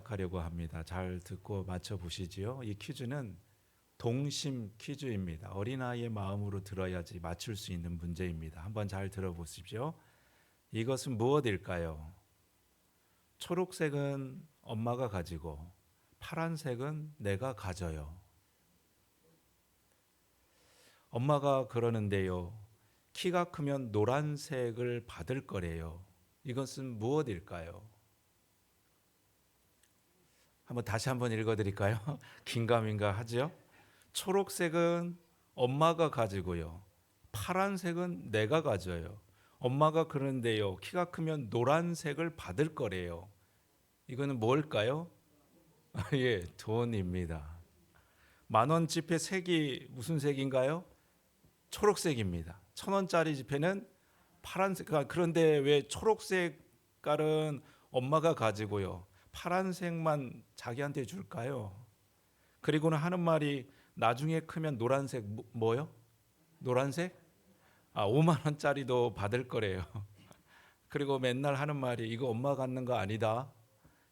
시작하려고 합니다. 잘 듣고 맞춰보시지요. 이 퀴즈는 동심 퀴즈입니다. 어린아이의 마음으로 들어야지 맞출 수 있는 문제입니다. 한번 잘 들어보십시오. 이것은 무엇일까요? 초록색은 엄마가 가지고 파란색은 내가 가져요. 엄마가 그러는데요. 키가 크면 노란색을 받을 거래요. 이것은 무엇일까요? 다시 한번 읽어드릴까요? 긴가민가 하죠? 초록색은 엄마가 가지고요. 파란색은 내가 가져요. 엄마가 그러는데요. 키가 크면 노란색을 받을 거래요. 이거는 뭘까요? 예, 돈입니다. 10,000원 지폐 색이 무슨 색인가요? 초록색입니다. 1,000원짜리 지폐는 파란색. 그런데 왜 초록색깔은 엄마가 가지고요. 파란색만 자기한테 줄까요? 그리고는 하는 말이 나중에 크면 노란색 뭐요? 노란색? 5만 원짜리도 받을 거래요. 그리고 맨날 하는 말이 이거 엄마 갖는 거 아니다.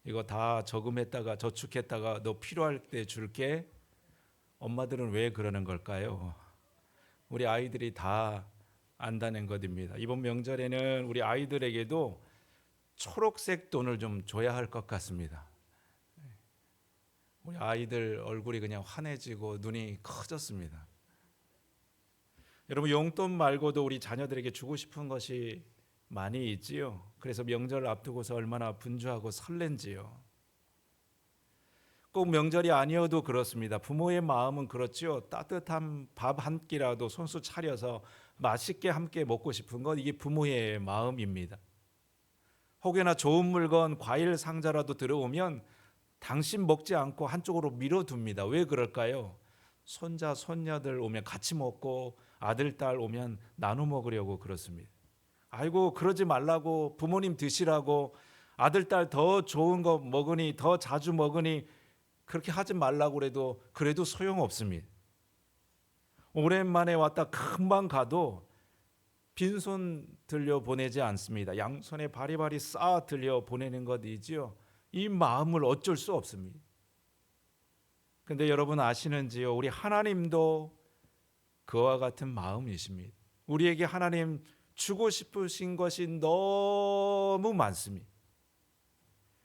이거 다 저금했다가 저축했다가 너 필요할 때 줄게. 엄마들은 왜 그러는 걸까요? 우리 아이들이 다 안다는 것입니다. 이번 명절에는 우리 아이들에게도 초록색 돈을 좀 줘야 할 것 같습니다. 우리 아이들 얼굴이 그냥 환해지고 눈이 커졌습니다. 여러분, 용돈 말고도 우리 자녀들에게 주고 싶은 것이 많이 있지요. 그래서 명절을 앞두고서 얼마나 분주하고 설렌지요. 꼭 명절이 아니어도 그렇습니다. 부모의 마음은 그렇지요. 따뜻한 밥 한 끼라도 손수 차려서 맛있게 함께 먹고 싶은 건 이게 부모의 마음입니다. 혹여나 좋은 물건, 과일 상자라도 들어오면 당신 먹지 않고 한쪽으로 밀어둡니다. 왜 그럴까요? 손자, 손녀들 오면 같이 먹고 아들, 딸 오면 나눠 먹으려고 그렇습니다. 아이고, 그러지 말라고, 부모님 드시라고, 아들, 딸 더 좋은 거 먹으니, 더 자주 먹으니 그렇게 하지 말라고 그래도 소용없습니다. 오랜만에 왔다 금방 가도 빈손 들려 보내지 않습니다. 양손에 바리바리 쌓아 들려 보내는 것이지요. 이 마음을 어쩔 수 없습니다. 근데 여러분 아시는지요? 우리 하나님도 그와 같은 마음이십니다. 우리에게 하나님 주고 싶으신 것이 너무 많습니다.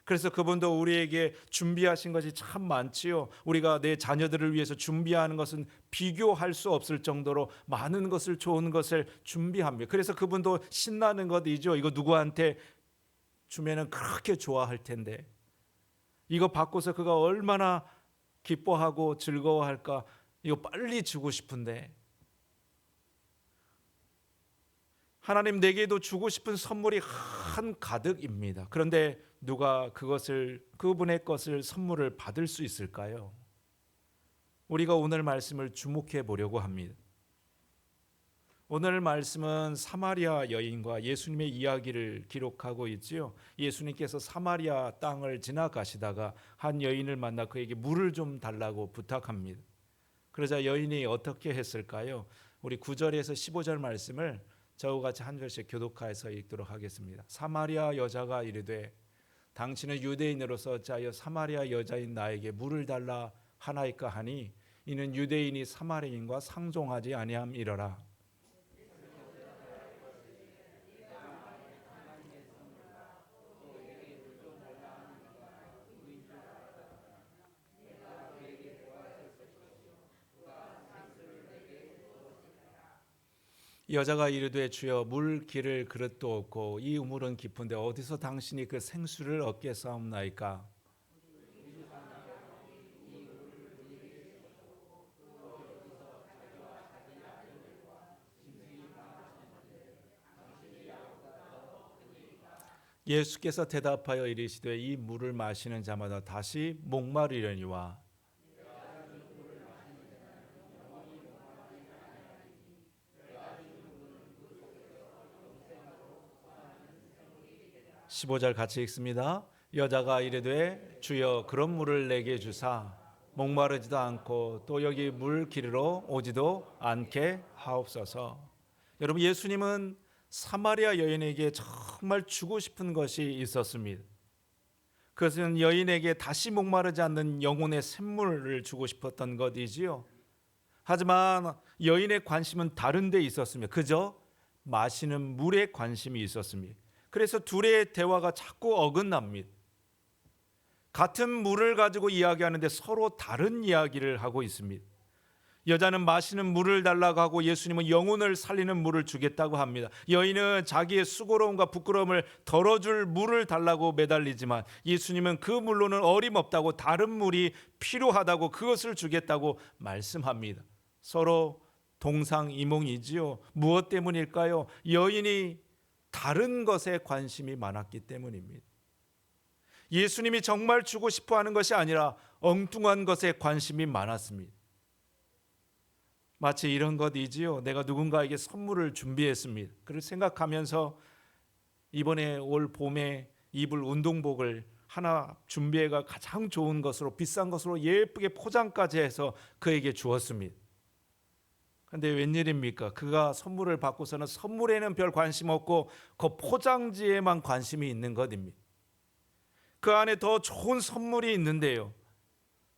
그래서 그분도 우리에게 준비하신 것이 참 많지요. 우리가 내 자녀들을 위해서 준비하는 것은 비교할 수 없을 정도로 많은 것을, 좋은 것을 준비합니다. 그래서 그분도 신나는 것이죠. 이거 누구한테 주면은 그렇게 좋아할 텐데, 이거 받고서 그가 얼마나 기뻐하고 즐거워할까. 이거 빨리 주고 싶은데, 하나님 내게도 주고 싶은 선물이 한가득입니다. 그런데 누가 그분의 것을 선물을 받을 수 있을까요? 우리가 오늘 말씀을 주목해 보려고 합니다. 오늘 말씀은 사마리아 여인과 예수님의 이야기를 기록하고 있지요. 예수님께서 사마리아 땅을 지나가시다가 한 여인을 만나 그에게 물을 좀 달라고 부탁합니다. 그러자 여인이 어떻게 했을까요? 우리 9절에서 15절 말씀을 저와 같이 한 절씩 교독하여서 읽도록 하겠습니다. 사마리아 여자가 이르되 당신은 유대인으로서 어찌하여 사마리아 여자인 나에게 물을 달라 하나이까 하니 이는 유대인이 사마리아인과 상종하지 아니함이러라. 여자가 이르되 주여 물 기를 그릇도 없고 이 우물은 깊은데 어디서 당신이 그 생수를 얻게 사옵나이까? 예수께서 대답하여 이르시되 이 물을 마시는 자마다 다시 목마르려니와 십오 절 같이 읽습니다. 여자가 이르되 주여 그런 물을 내게 주사 목마르지도 않고 또 여기 물 기르러 오지도 않게 하옵소서. 여러분, 예수님은 사마리아 여인에게 정말 주고 싶은 것이 있었습니다. 그것은 여인에게 다시 목마르지 않는 영혼의 샘물을 주고 싶었던 것이지요. 하지만 여인의 관심은 다른 데 있었으며 그저 마시는 물에 관심이 있었습니다. 그래서 둘의 대화가 자꾸 어긋납니다. 같은 물을 가지고 이야기하는데 서로 다른 이야기를 하고 있습니다. 여자는 마시는 물을 달라고 하고 예수님은 영혼을 살리는 물을 주겠다고 합니다. 여인은 자기의 수고로움과 부끄러움을 덜어줄 물을 달라고 매달리지만 예수님은 그 물로는 어림없다고 다른 물이 필요하다고 그것을 주겠다고 말씀합니다. 서로 동상이몽이지요. 무엇 때문일까요? 여인이 다른 것에 관심이 많았기 때문입니다. 예수님이 정말 주고 싶어 하는 것이 아니라 엉뚱한 것에 관심이 많았습니다. 마치 이런 것이지요. 내가 누군가에게 선물을 준비했습니다. 그를 생각하면서 이번에 올 봄에 입을 운동복을 하나 준비해가 가장 좋은 것으로 비싼 것으로 예쁘게 포장까지 해서 그에게 주었습니다. 그런데 웬일입니까? 그가 선물을 받고서는 선물에는 별 관심 없고 그 포장지에만 관심이 있는 것입니다. 그 안에 더 좋은 선물이 있는데요,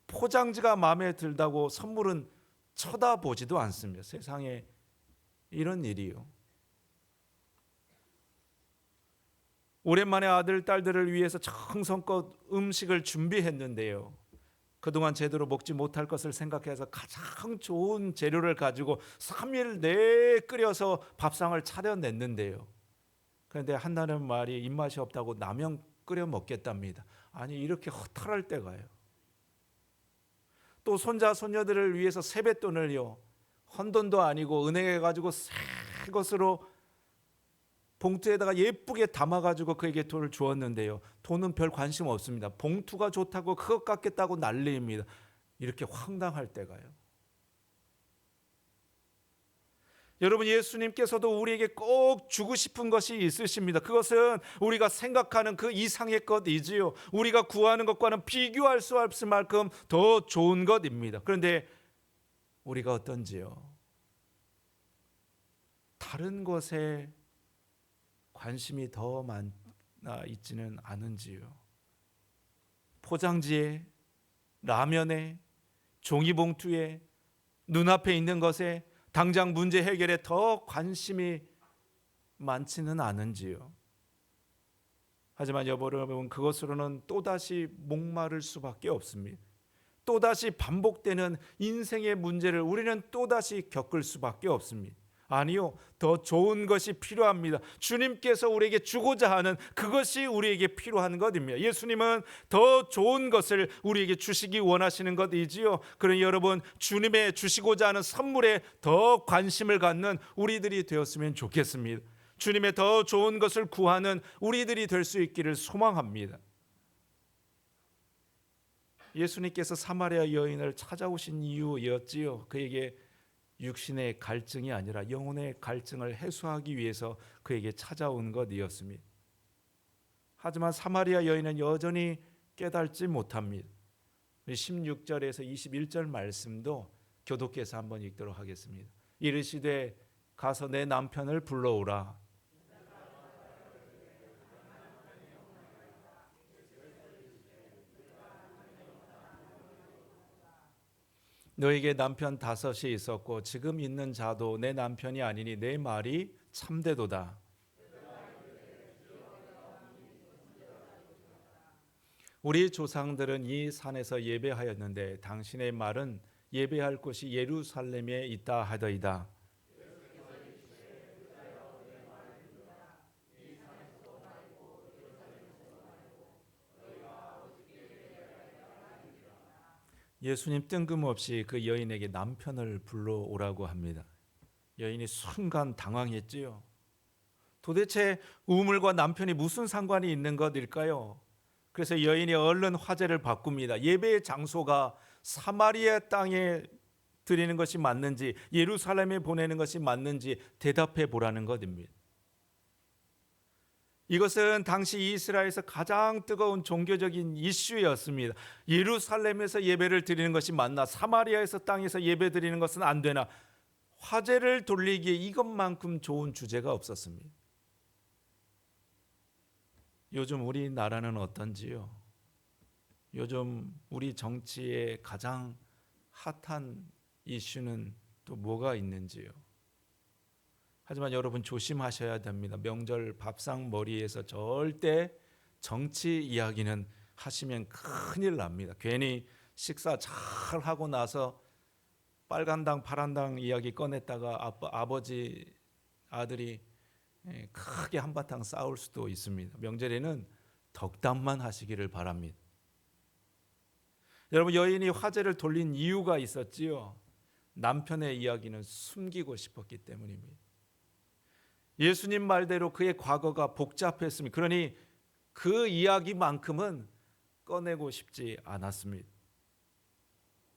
포장지가 마음에 들다고 선물은 쳐다보지도 않습니다. 세상에 이런 일이요. 오랜만에 아들, 딸들을 위해서 정성껏 음식을 준비했는데요, 그동안 제대로 먹지 못할 것을 생각해서 가장 좋은 재료를 가지고 3일 내에 끓여서 밥상을 차려냈는데요, 그런데 한다는 말이 입맛이 없다고 라면 끓여 먹겠답니다. 아니, 이렇게 허탈할 때가요. 또 손자 손녀들을 위해서 세뱃돈을요, 헌돈도 아니고 은행에 가지고 새 것으로 봉투에다가 예쁘게 담아가지고 그에게 돈을 주었는데요, 돈은 별 관심 없습니다. 봉투가 좋다고 그것 갖겠다고 난리입니다. 이렇게 황당할 때가요. 여러분, 예수님께서도 우리에게 꼭 주고 싶은 것이 있으십니다. 그것은 우리가 생각하는 그 이상의 것이지요. 우리가 구하는 것과는 비교할 수 없을 만큼 더 좋은 것입니다. 그런데 우리가 어떤지요? 다른 것에 관심이 더 많아 있지는 않은지요. 포장지에, 라면에, 종이봉투에, 눈앞에 있는 것에, 당장 문제 해결에 더 관심이 많지는 않은지요. 하지만 여러분, 그것으로는 또다시 목마를 수밖에 없습니다. 또다시 반복되는 인생의 문제를 우리는 또다시 겪을 수밖에 없습니다. 아니요, 더 좋은 것이 필요합니다. 주님께서 우리에게 주고자 하는 그것이 우리에게 필요한 것입니다. 예수님은 더 좋은 것을 우리에게 주시기 원하시는 것이지요. 그러니 여러분, 주님의 주시고자 하는 선물에 더 관심을 갖는 우리들이 되었으면 좋겠습니다. 주님의 더 좋은 것을 구하는 우리들이 될 수 있기를 소망합니다. 예수님께서 사마리아 여인을 찾아오신 이유였지요. 그에게 육신의 갈증이 아니라 영혼의 갈증을 해소하기 위해서 그에게 찾아온 것이었습니다. 하지만 사마리아 여인은 여전히 깨달지 못합니다. 16절에서 21절 말씀도 교독해서 한번 읽도록 하겠습니다. 이르시되 가서 내 남편을 불러오라. 너에게 남편 5이 있었고 지금 있는 자도 내 남편이 아니니 내 말이 참되도다. 우리 조상들은 이 산에서 예배하였는데 당신의 말은 예배할 곳이 예루살렘에 있다 하더이다. 예수님 뜬금없이 그 여인에게 남편을 불러오라고 합니다. 여인이 순간 당황했지요. 도대체 우물과 남편이 무슨 상관이 있는 것일까요? 그래서 여인이 얼른 화제를 바꿉니다. 예배의 장소가 사마리아 땅에 드리는 것이 맞는지 예루살렘에 보내는 것이 맞는지 대답해 보라는 것입니다. 이것은 당시 이스라엘에서 가장 뜨거운 종교적인 이슈였습니다. 예루살렘에서 예배를 드리는 것이 맞나, 사마리아에서 땅에서 예배 드리는 것은 안 되나, 화제를 돌리기에 이것만큼 좋은 주제가 없었습니다. 요즘 우리나라는 어떤지요? 요즘 우리 정치의 가장 핫한 이슈는 또 뭐가 있는지요? 하지만 여러분 조심하셔야 됩니다. 명절 밥상 머리에서 절대 정치 이야기는 하시면 큰일 납니다. 괜히 식사 잘 하고 나서 빨간당 파란당 이야기 꺼냈다가 아버지 아들이 크게 한바탕 싸울 수도 있습니다. 명절에는 덕담만 하시기를 바랍니다. 여러분, 여인이 화제를 돌린 이유가 있었지요. 남편의 이야기는 숨기고 싶었기 때문입니다. 예수님 말대로 그의 과거가 복잡했습니다. 그러니 그 이야기만큼은 꺼내고 싶지 않았습니다.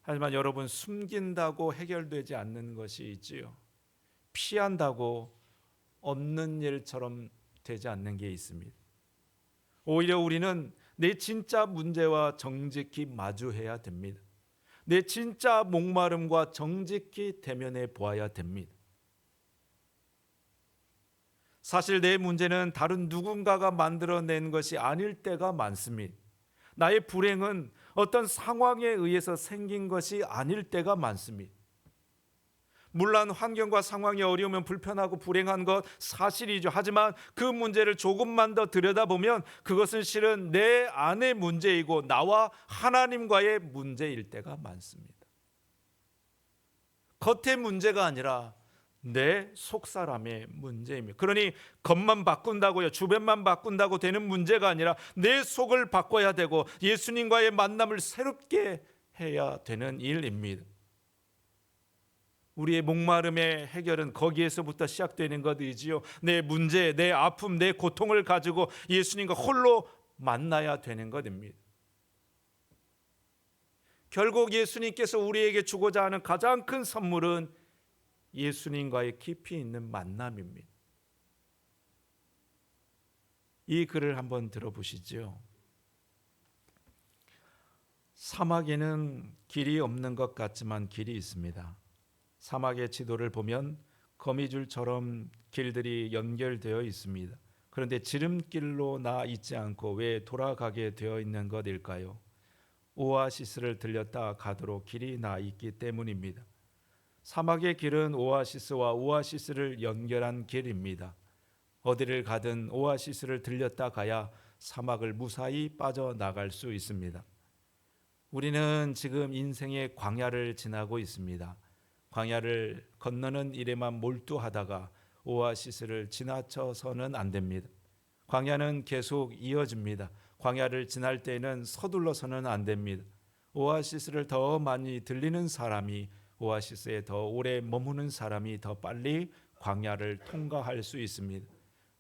하지만 여러분, 숨긴다고 해결되지 않는 것이 있지요. 피한다고 없는 일처럼 되지 않는 게 있습니다. 오히려 우리는 내 진짜 문제와 정직히 마주해야 됩니다. 내 진짜 목마름과 정직히 대면해 보아야 됩니다. 사실 내 문제는 다른 누군가가 만들어낸 것이 아닐 때가 많습니다. 나의 불행은 어떤 상황에 의해서 생긴 것이 아닐 때가 많습니다. 물론 환경과 상황이 어려우면 불편하고 불행한 것 사실이죠. 하지만 그 문제를 조금만 더 들여다보면 그것은 실은 내 안의 문제이고 나와 하나님과의 문제일 때가 많습니다. 겉의 문제가 아니라 내 속사람의 문제입니다. 그러니 겉만 바꾼다고요, 주변만 바꾼다고 되는 문제가 아니라 내 속을 바꿔야 되고 예수님과의 만남을 새롭게 해야 되는 일입니다. 우리의 목마름의 해결은 거기에서부터 시작되는 것이지요. 내 문제, 내 아픔, 내 고통을 가지고 예수님과 홀로 만나야 되는 것입니다. 결국 예수님께서 우리에게 주고자 하는 가장 큰 선물은 예수님과의 깊이 있는 만남입니다. 이 글을 한번 들어보시죠. 사막에는 길이 없는 것 같지만 길이 있습니다. 사막의 지도를 보면 거미줄처럼 길들이 연결되어 있습니다. 그런데 지름길로 나 있지 않고 왜 돌아가게 되어 있는 것일까요? 오아시스를 들렸다 가도록 길이 나 있기 때문입니다. 사막의 길은 오아시스와 오아시스를 연결한 길입니다. 어디를 가든 오아시스를 들렸다 가야 사막을 무사히 빠져나갈 수 있습니다. 우리는 지금 인생의 광야를 지나고 있습니다. 광야를 건너는 일에만 몰두하다가 오아시스를 지나쳐서는 안 됩니다. 광야는 계속 이어집니다. 광야를 지날 때에는 서둘러서는 안 됩니다. 오아시스를 더 많이 들리는 사람이 오아시스에 더 오래 머무는 사람이 더 빨리 광야를 통과할 수 있습니다.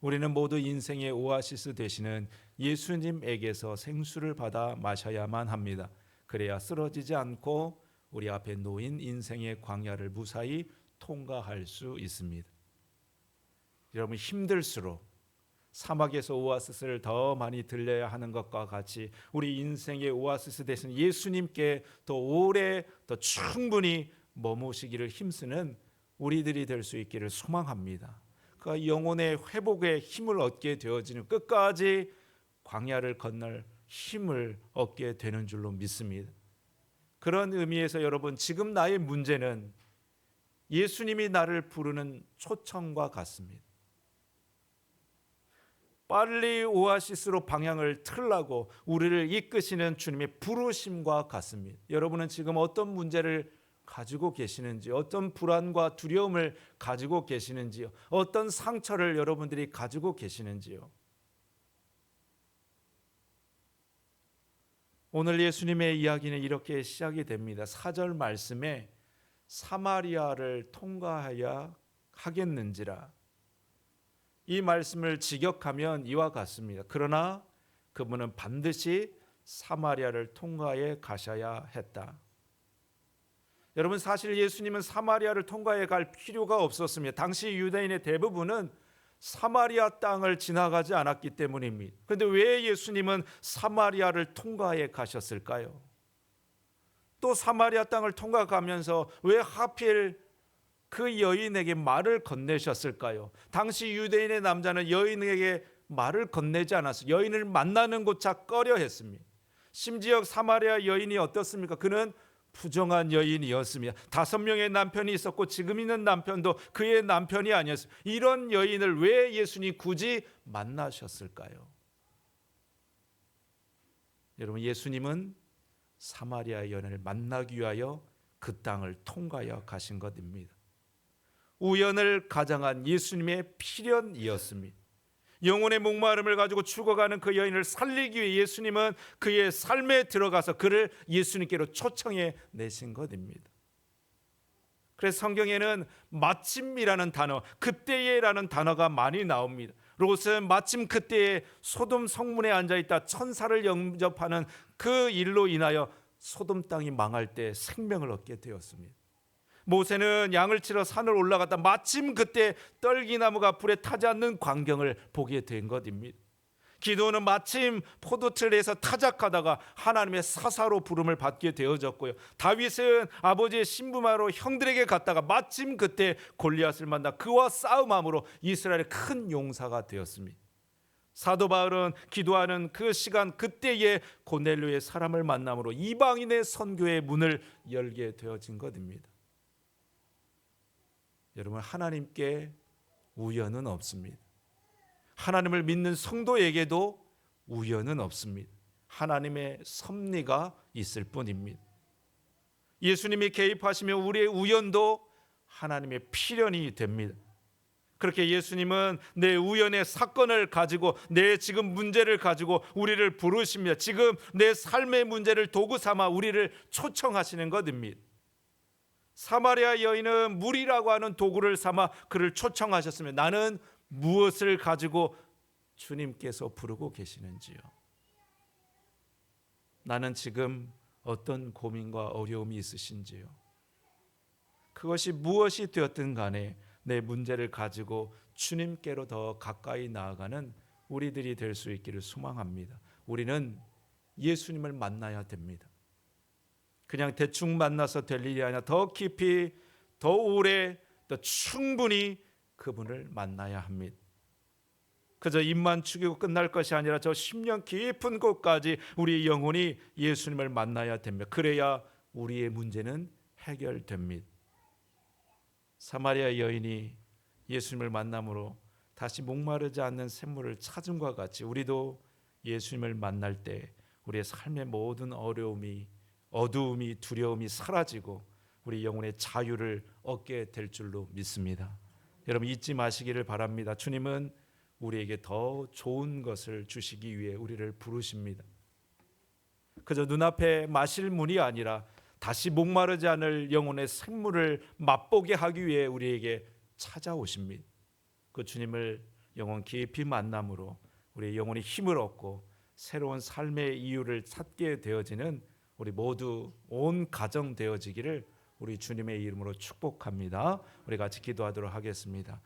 우리는 모두 인생의 오아시스 되시는 예수님에게서 생수를 받아 마셔야만 합니다. 그래야 쓰러지지 않고 우리 앞에 놓인 인생의 광야를 무사히 통과할 수 있습니다. 여러분, 힘들수록 사막에서 오아시스를 더 많이 들려야 하는 것과 같이 우리 인생의 오아시스 되신 예수님께 더 오래 더 충분히 머무시기를 힘쓰는 우리들이 될 수 있기를 소망합니다. 그 영혼의 회복에 힘을 얻게 되어지는 끝까지 광야를 건널 힘을 얻게 되는 줄로 믿습니다. 그런 의미에서 여러분, 지금 나의 문제는 예수님이 나를 부르는 초청과 같습니다. 빨리 오아시스로 방향을 틀라고 우리를 이끄시는 주님의 부르심과 같습니다. 여러분은 지금 어떤 문제를 가지고 계시는지, 어떤 불안과 두려움을 가지고 계시는지요, 어떤 상처를 여러분들이 가지고 계시는지요. 오늘 예수님의 이야기는 이렇게 시작이 됩니다. 4절 말씀에 사마리아를 통과해야 하겠는지라. 이 말씀을 직역하면 이와 같습니다. 그러나 그분은 반드시 사마리아를 통과해 가셔야 했다. 여러분, 사실 예수님은 사마리아를 통과해 갈 필요가 없었습니다. 당시 유대인의 대부분은 사마리아 땅을 지나가지 않았기 때문입니다. 그런데 왜 예수님은 사마리아를 통과해 가셨을까요? 또 사마리아 땅을 통과가면서 왜 하필 그 여인에게 말을 건네셨을까요? 당시 유대인의 남자는 여인에게 말을 건네지 않았어요. 여인을 만나는 것조차 꺼려했습니다. 심지어 사마리아 여인이 어떻습니까? 그는 부정한 여인이었습니다. 5명의 남편이 있었고 지금 있는 남편도 그의 남편이 아니었어요. 이런 여인을 왜 예수님이 굳이 만나셨을까요? 여러분, 예수님은 사마리아 여인을 만나기 위하여 그 땅을 통과하여 가신 것입니다. 우연을 가장한 예수님의 필연이었습니다. 영혼의 목마름을 가지고 죽어가는 그 여인을 살리기 위해 예수님은 그의 삶에 들어가서 그를 예수님께로 초청해 내신 것입니다. 그래서 성경에는 마침이라는 단어, 그때에라는 단어가 많이 나옵니다. 롯은 마침 그때에 소돔 성문에 앉아있다 천사를 영접하는 그 일로 인하여 소돔 땅이 망할 때 생명을 얻게 되었습니다. 모세는 양을 치러 산을 올라갔다 마침 그때 떨기나무가 불에 타지 않는 광경을 보게 된 것입니다. 기도는 마침 포도틀에서 타작하다가 하나님의 사사로 부름을 받게 되어졌고요. 다윗은 아버지의 신부마로 형들에게 갔다가 마침 그때 골리앗을 만나 그와 싸움함으로 이스라엘의 큰 용사가 되었습니다. 사도 바울은 기도하는 그 시간 그때에 고넬료의 사람을 만남으로 이방인의 선교의 문을 열게 되어진 것입니다. 여러분, 하나님께 우연은 없습니다. 하나님을 믿는 성도에게도 우연은 없습니다. 하나님의 섭리가 있을 뿐입니다. 예수님이 개입하시며 우리의 우연도 하나님의 필연이 됩니다. 그렇게 예수님은 내 우연의 사건을 가지고 내 지금 문제를 가지고 우리를 부르십니다. 지금 내 삶의 문제를 도구 삼아 우리를 초청하시는 것입니다. 사마리아 여인은 물이라고 하는 도구를 삼아 그를 초청하셨으면 나는 무엇을 가지고 주님께서 부르고 계시는지요? 나는 지금 어떤 고민과 어려움이 있으신지요? 그것이 무엇이 되었든 간에 내 문제를 가지고 주님께로 더 가까이 나아가는 우리들이 될 수 있기를 소망합니다. 우리는 예수님을 만나야 됩니다. 그냥 대충 만나서 될 일이 아니라 더 깊이, 더 오래, 더 충분히 그분을 만나야 합니다. 그저 입만 축이고 끝날 것이 아니라 저 심령 깊은 곳까지 우리 영혼이 예수님을 만나야 됩니다. 그래야 우리의 문제는 해결됩니다. 사마리아 여인이 예수님을 만남으로 다시 목마르지 않는 샘물을 찾음과 같이 우리도 예수님을 만날 때 우리의 삶의 모든 어려움이, 어두움이, 두려움이 사라지고 우리 영혼의 자유를 얻게 될 줄로 믿습니다. 여러분, 잊지 마시기를 바랍니다. 주님은 우리에게 더 좋은 것을 주시기 위해 우리를 부르십니다. 그저 눈앞에 마실 물이 아니라 다시 목마르지 않을 영혼의 생물을 맛보게 하기 위해 우리에게 찾아오십니다. 그 주님을 영혼 깊이 만남으로 우리의 영혼이 힘을 얻고 새로운 삶의 이유를 찾게 되어지는 우리 모두 온 가정 되어지기를 우리 주님의 이름으로 축복합니다. 우리 같이 기도하도록 하겠습니다.